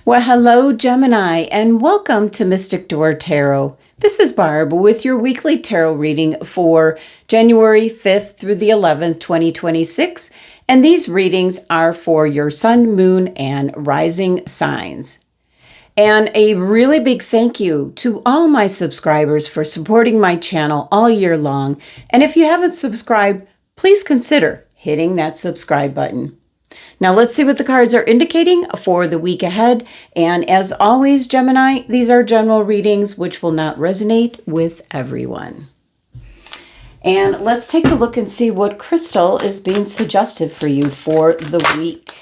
Well, hello, Gemini, and welcome to Mystic Door Tarot. This is Barb with your weekly tarot reading for January 5th through the 11th, 2026. And these readings are for your sun, moon, and rising signs. And a really big thank you to all my subscribers for supporting my channel all year long. And if you haven't subscribed, please consider hitting that subscribe button. Now let's see what the cards are indicating for the week ahead. And as always, Gemini, these are general readings which will not resonate with everyone. And let's take a look and see what crystal is being suggested for you for the week.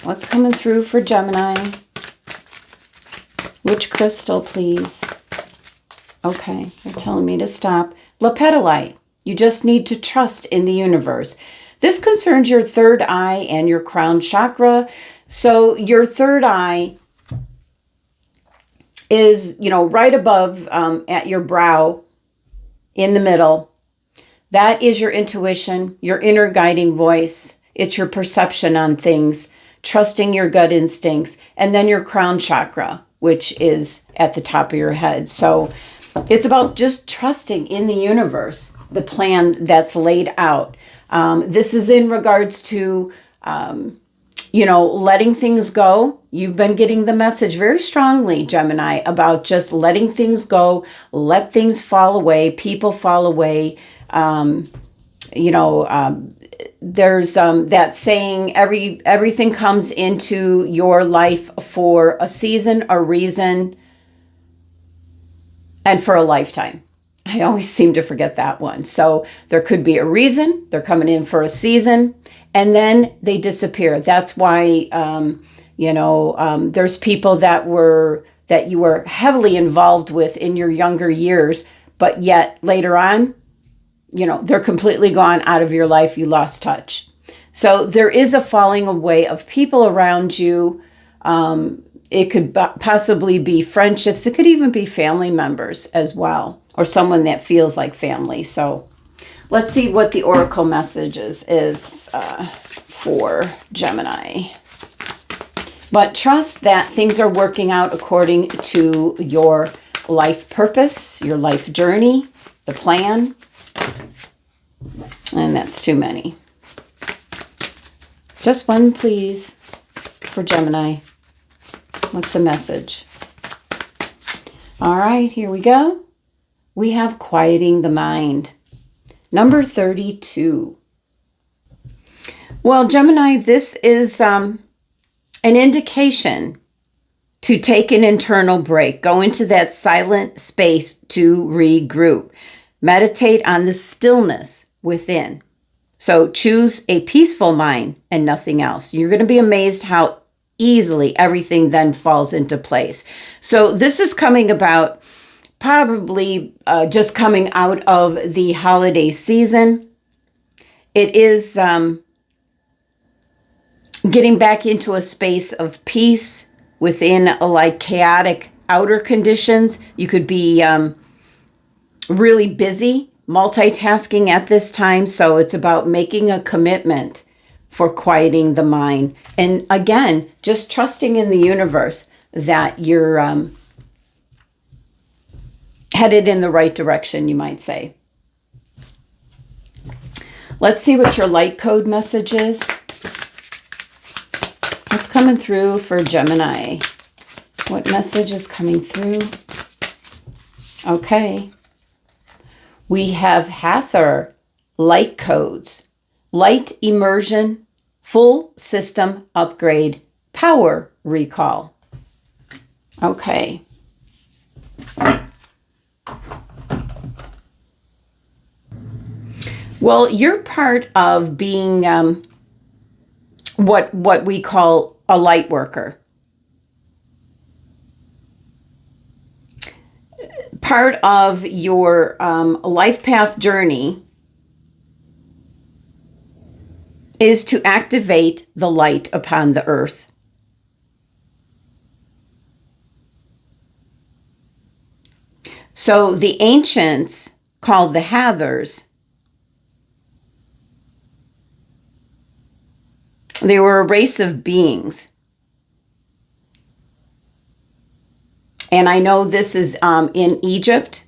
What's coming through for Gemini? Which crystal, please? Okay, they're telling me to stop. Lepidolite. You just need to trust in the universe. This concerns your third eye and your crown chakra. So your third eye is, right above at your brow in the middle. That is your intuition, your inner guiding voice. It's your perception on things, trusting your gut instincts. And then your crown chakra, which is at the top of your head. So it's about just trusting in the universe, the plan that's laid out. This is in regards to, letting things go. You've been getting the message very strongly, Gemini, about just letting things go, let things fall away, people fall away. There's that saying, everything comes into your life for a season, a reason, and for a lifetime. I always seem to forget that one. So there could be a reason. They're coming in for a season and then they disappear. That's why, there's people that you were heavily involved with in your younger years, but yet later on, they're completely gone out of your life. You lost touch. So there is a falling away of people around you. It could possibly be friendships. It could even be family members as well, or someone that feels like family. So let's see what the oracle messages is for Gemini. But trust that things are working out according to your life purpose, your life journey, the plan. And that's too many. Just one, please, for Gemini. What's the message? All right, here we go. We have quieting the mind. Number 32. Well, Gemini, this is an indication to take an internal break. Go into that silent space to regroup. Meditate on the stillness within. So choose a peaceful mind and nothing else. You're going to be amazed how easily everything then falls into place. So this is coming about probably just coming out of the holiday season. It is getting back into a space of peace within chaotic outer conditions. You could be really busy multitasking at this time. So it's about making a commitment for quieting the mind. And again, just trusting in the universe that you're headed in the right direction, you might say. Let's see what your light code message is. What's coming through for Gemini? What message is coming through? Okay. We have Hathor light codes, light immersion, full system upgrade, power recall. Okay. Well, you're part of being what we call a light worker. Part of your life path journey is to activate the light upon the earth. So the ancients called the Hathors, they were a race of beings And I know this is in Egypt,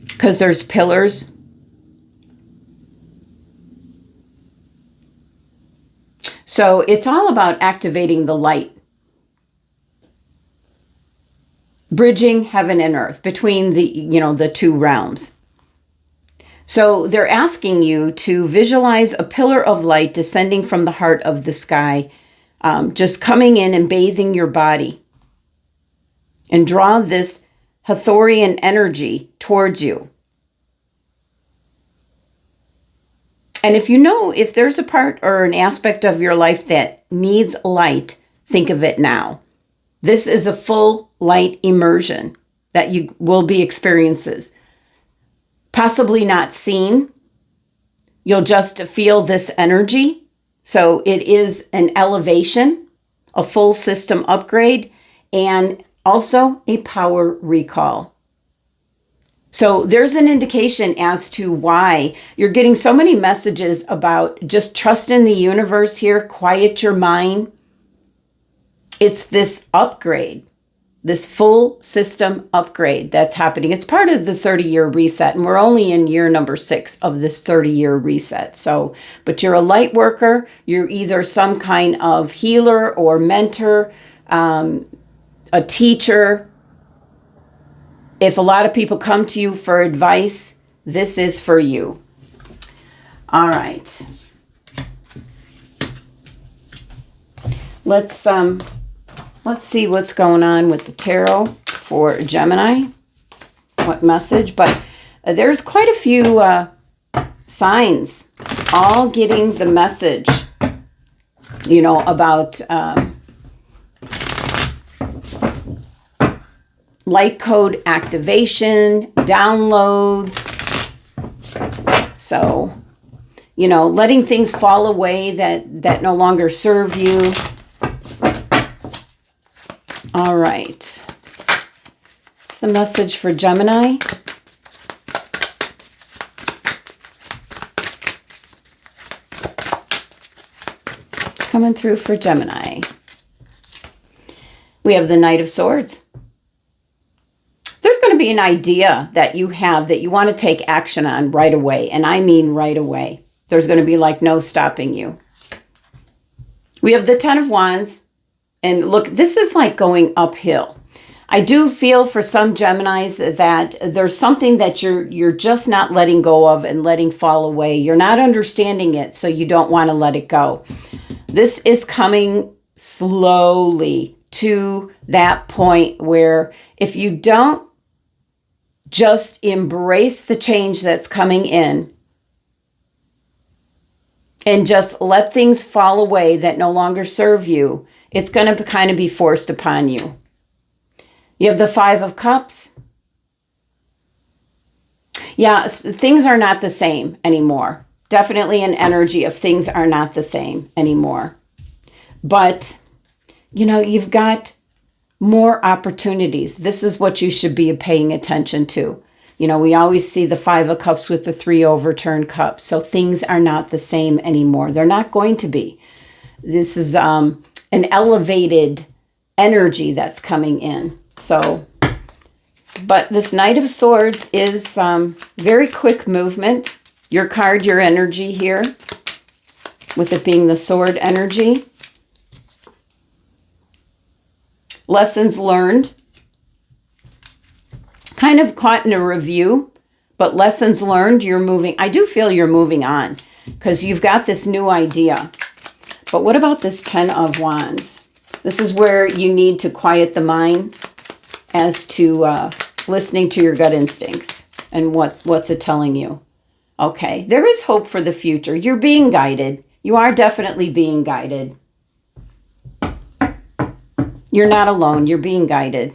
because there's pillars. So it's all about activating the light. Bridging heaven and earth between the two realms. So they're asking you to visualize a pillar of light descending from the heart of the sky, just coming in and bathing your body. And draw this Hathorian energy towards you. And if there's a part or an aspect of your life that needs light, think of it now. This is a full light immersion that you will be experiences. Possibly not seen. You'll just feel this energy. So it is an elevation, a full system upgrade, and also a power recall. So there's an indication as to why you're getting so many messages about just trust in the universe here, quiet your mind. It's this upgrade, this full system upgrade that's happening. It's part of the 30-year reset, and we're only in year number 6 of this 30-year reset. So, but you're a light worker. You're either some kind of healer or mentor, a teacher. If a lot of people come to you for advice, this is for you. All right. Let's see what's going on with the tarot for Gemini. What message? But there's quite a few signs all getting the message, about light code activation, downloads. So, letting things fall away that no longer serve you. All right. It's the message for Gemini. Coming through for Gemini. We have the Knight of Swords. There's going to be an idea that you have that you want to take action on right away. And I mean right away. There's going to be no stopping you. We have the Ten of Wands. And look, this is like going uphill. I do feel for some Geminis that there's something that you're just not letting go of and letting fall away. You're not understanding it, so you don't want to let it go. This is coming slowly to that point where if you don't just embrace the change that's coming in and just let things fall away that no longer serve you, it's going to kind of be forced upon you. You have the Five of Cups. Yeah, things are not the same anymore. Definitely an energy of things are not the same anymore. But, you've got more opportunities. This is what you should be paying attention to. We always see the Five of Cups with the 3 overturned cups. So things are not the same anymore. They're not going to be. This is an elevated energy that's coming in. So, but this Knight of Swords is very quick movement. Your card, your energy here, with it being the sword energy. Lessons learned. Kind of caught in a review, but lessons learned, you're moving. I do feel you're moving on because you've got this new idea. But what about this Ten of Wands? This is where you need to quiet the mind as to listening to your gut instincts and what's it telling you. Okay, there is hope for the future. You're being guided. You are definitely being guided. You're not alone. You're being guided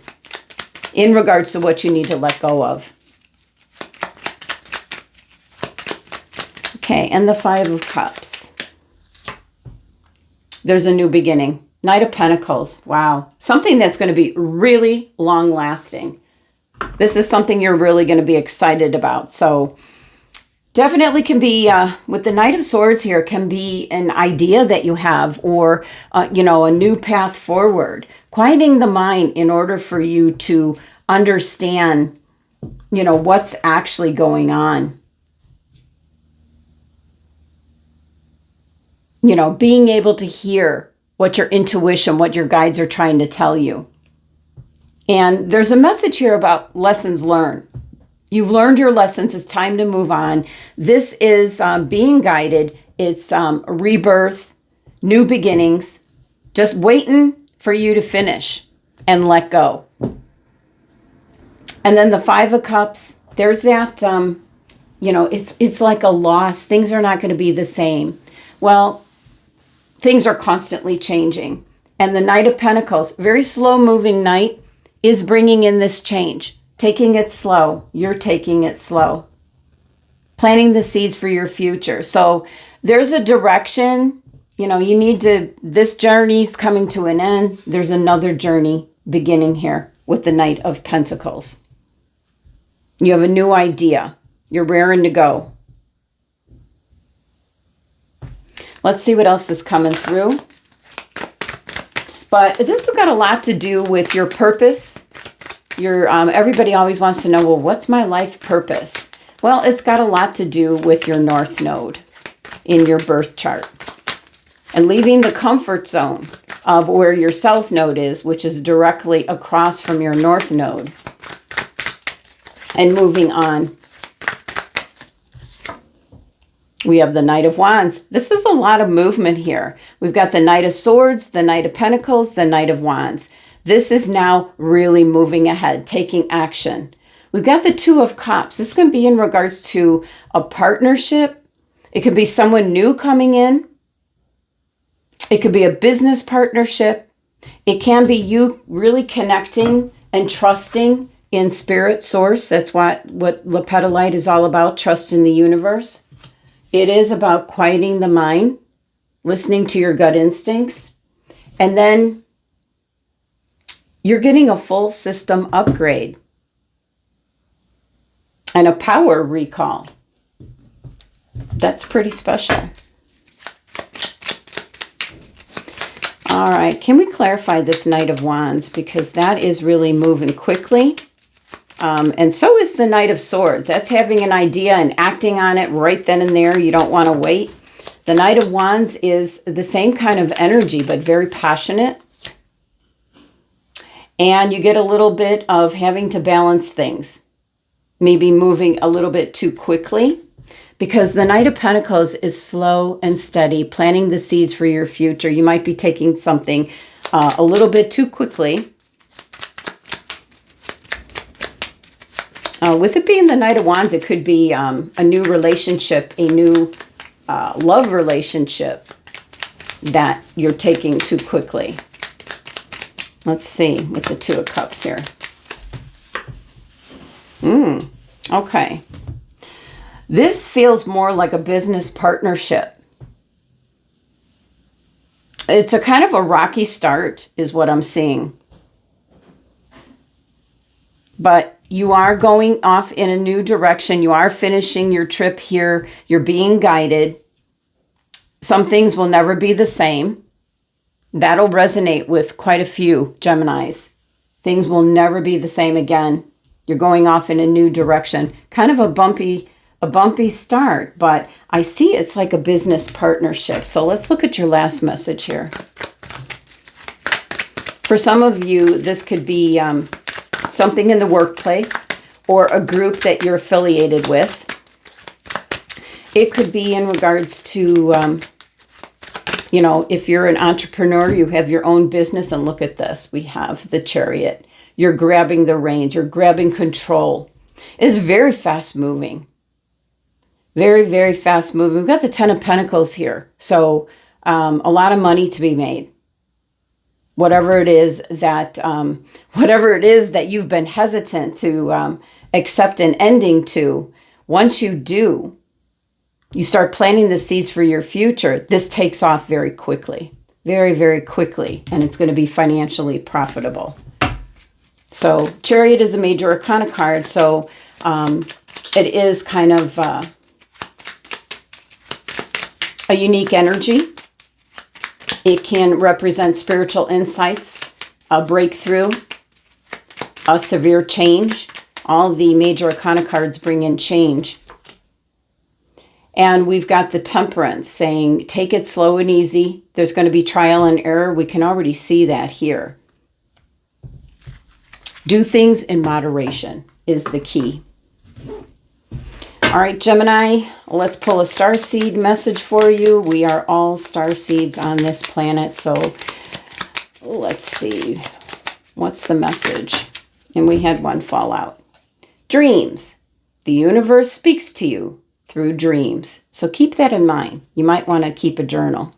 in regards to what you need to let go of. Okay, and the Five of Cups. There's a new beginning. Knight of Pentacles. Wow. Something that's going to be really long lasting. This is something you're really going to be excited about. So Definitely can be, with the Knight of Swords here, can be an idea that you have, or, you know, a new path forward. Quieting the mind in order for you to understand, you know, what's actually going on. You know, being able to hear what your intuition, what your guides are trying to tell you. And there's a message here about lessons learned. You've learned your lessons. It's time to move on. This is being guided. It's rebirth, new beginnings, just waiting for you to finish and let go. And then the Five of Cups, there's that, you know, it's like a loss. Things are not going to be the same. Well, things are constantly changing. And the Knight of Pentacles, very slow moving knight, is bringing in this change. Taking it slow. You're taking it slow. Planting the seeds for your future. So there's a direction. You know, you need to, this journey's coming to an end. There's another journey beginning here with the Knight of Pentacles. You have a new idea. You're raring to go. Let's see what else is coming through. But this has got a lot to do with your purpose. Your everybody always wants to know, well, what's my life purpose? Well, it's got a lot to do with your North Node in your birth chart. And leaving the comfort zone of where your South Node is, which is directly across from your North Node. And moving on. We have the Knight of Wands. This is a lot of movement here. We've got the Knight of Swords, the Knight of Pentacles, the Knight of Wands. This is now really moving ahead, taking action. We've got the Two of Cups. This is going to be in regards to a partnership. It could be someone new coming in. It could be a business partnership. It can be you really connecting and trusting in spirit source. That's what Lepetolite is all about, trust in the universe. It is about quieting the mind, listening to your gut instincts, and then you're getting a full system upgrade and a power recall. That's pretty special. All right, can we clarify this Knight of Wands? Because that is really moving quickly. And so is the Knight of Swords. That's having an idea and acting on it right then and there. You don't want to wait. The Knight of Wands is the same kind of energy, but very passionate. And you get a little bit of having to balance things. Maybe moving a little bit too quickly. Because the Knight of Pentacles is slow and steady, planting the seeds for your future. You might be taking something a little bit too quickly. With it being the Knight of Wands, it could be a new relationship, a new love relationship that you're taking too quickly. Let's see with the Two of Cups here. Okay. This feels more like a business partnership. It's a kind of a rocky start is what I'm seeing. But you are going off in a new direction. You are finishing your trip here. You're being guided. Some things will never be the same. That'll resonate with quite a few Geminis. Things will never be the same again. You're going off in a new direction. Kind of a bumpy start, but I see it's like a business partnership. So let's look at your last message here. For some of you, this could be something in the workplace or a group that you're affiliated with. It could be in regards to, you know, if you're an entrepreneur, you have your own business. And look at this. We have the Chariot. You're grabbing the reins. You're grabbing control. It's very fast moving. Very, very fast moving. We've got the Ten of Pentacles here. So a lot of money to be made. Whatever it is that you've been hesitant to accept an ending to, once you do, you start planting the seeds for your future. This takes off very quickly, very, very quickly, and it's going to be financially profitable. So Chariot is a major arcana card, so it is kind of a unique energy. It can represent spiritual insights, a breakthrough, a severe change. All the major arcana cards bring in change. And we've got the Temperance saying, take it slow and easy. There's going to be trial and error. We can already see that here. Do things in moderation is the key. All right, Gemini, let's pull a starseed message for you. We are all starseeds on this planet, so let's see. What's the message? And we had one fall out. Dreams. The universe speaks to you through dreams. So keep that in mind. You might want to keep a journal.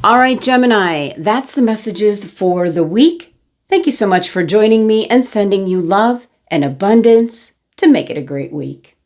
All right, Gemini, that's the messages for the week. Thank you so much for joining me and sending you love and abundance to make it a great week.